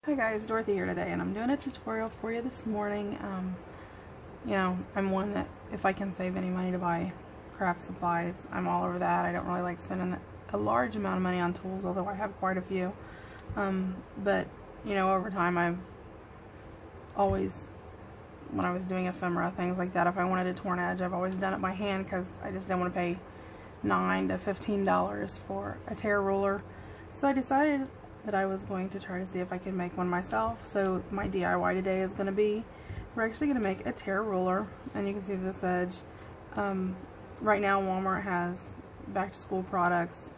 Hi guys, Dorothy here today, and I'm doing a tutorial for you this morning. You know, I'm one that if I can save any money to buy craft supplies, I'm all over that. I don't really like spending a large amount of money on tools, although I have quite a few. But, you know, over time I've always, when I was doing ephemera, things like that, if I wanted a torn edge, I've always done it by hand because I just didn't want to pay $9 to $15 for a tear ruler. So I decided that I was going to try to see if I could make one myself. So my DIY today is going to be, we're actually going to make a tear ruler, and you can see this edge. Right now Walmart has back to school products,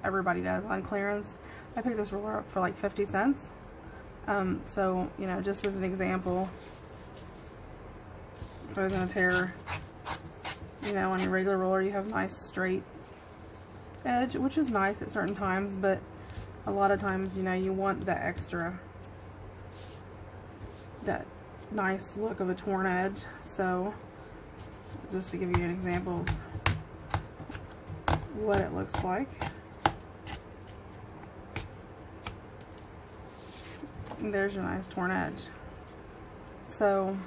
everybody does, on clearance. I picked this ruler up for like 50 cents. So, you know, just as an example, if I was going to tear, you know, on your regular roller you have nice straight edge, which is nice at certain times, but a lot of times, you know, you want the extra, that nice look of a torn edge. So, just to give you an example of what it looks like. And there's your nice torn edge. So,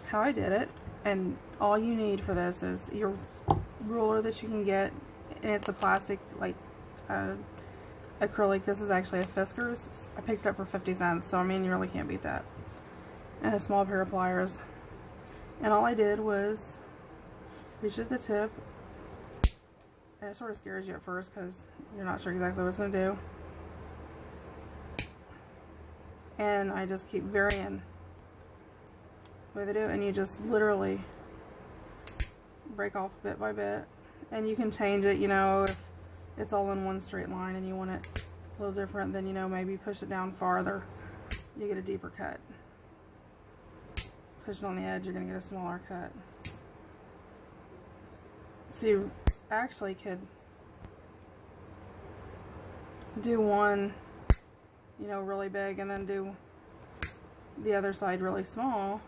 how I did it, and all you need for this is your ruler that you can get, and it's a plastic, like, acrylic. This is actually a Fisker's. I picked it up for 50 cents, so I mean, you really can't beat that. And a small pair of pliers. And all I did was reach at the tip, and it sort of scares you at first because you're not sure exactly what it's going to do. And I just keep varying with it, and you just literally break off bit by bit. And you can change it, you know, if it's all in one straight line and you want it a little different, then, you know, maybe push it down farther, you get a deeper cut. Push it on the edge, you're going to get a smaller cut. So you actually could do one, you know, really big, and then do the other side really small,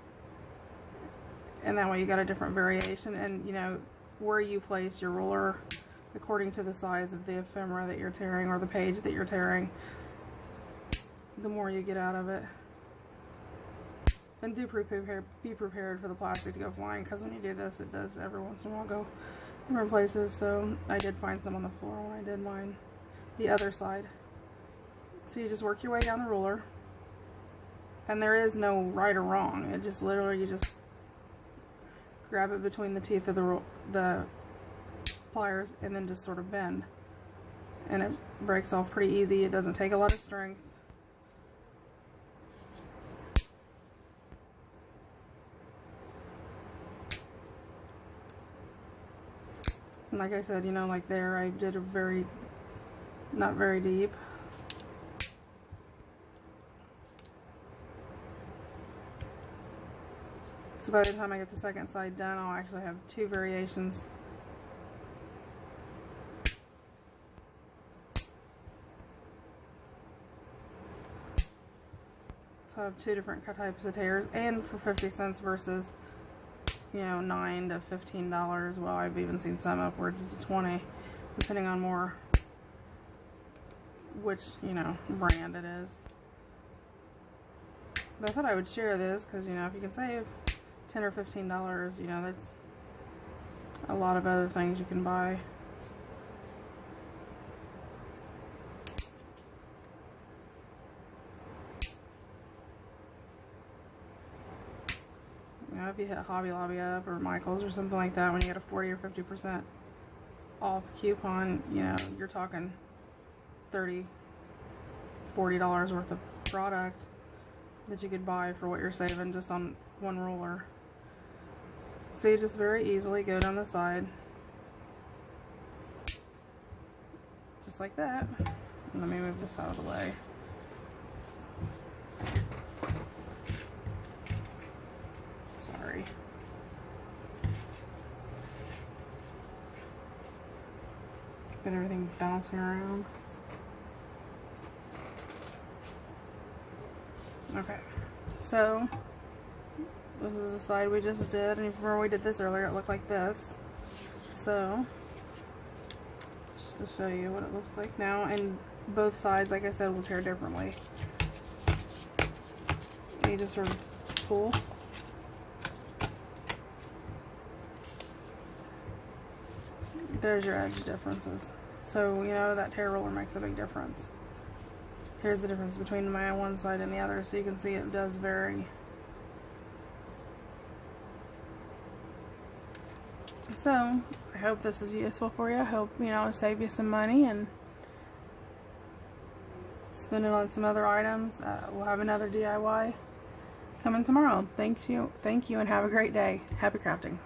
and that way you got a different variation. And, you know, where you place your ruler according to the size of the ephemera that you're tearing, or the page that you're tearing, the more you get out of it. And be prepared for the plastic to go flying, because when you do this, it does every once in a while go different places. So I did find some on the floor when I did mine, the other side. So you just work your way down the ruler, and there is no right or wrong. It just literally, you just grab it between the teeth of the pliers, and then just sort of bend, and it breaks off pretty easy. It doesn't take a lot of strength. And like I said, you know, like there, I did a not very deep. So by the time I get the second side done, I'll actually have two variations. So I have two different types of tears, and for 50 cents versus, you know, $9 to $15. Well, I've even seen some upwards to 20, depending on more which, you know, brand it is. But I thought I would share this because, you know, if you can save $10 or $15, you know, that's a lot of other things you can buy. You know, if you hit Hobby Lobby up or Michael's or something like that, when you get a 40 or 50% off coupon, you know, you're talking $30, $40 worth of product that you could buy for what you're saving just on one ruler. So you just very easily go down the side, just like that. And let me move this out of the way. Sorry. Get everything bouncing around. Okay, so this is the side we just did, and before we did this earlier, it looked like this. So, just to show you what it looks like now, and both sides, like I said, will tear differently. you just sort of pull. There's your edge differences. So, you know, that tear roller makes a big difference. Here's the difference between my one side and the other, so you can see it does vary. So, I hope this is useful for you. I hope, you know, save you some money and spend it on some other items. We'll have another DIY coming tomorrow. Thank you, and have a great day. Happy crafting.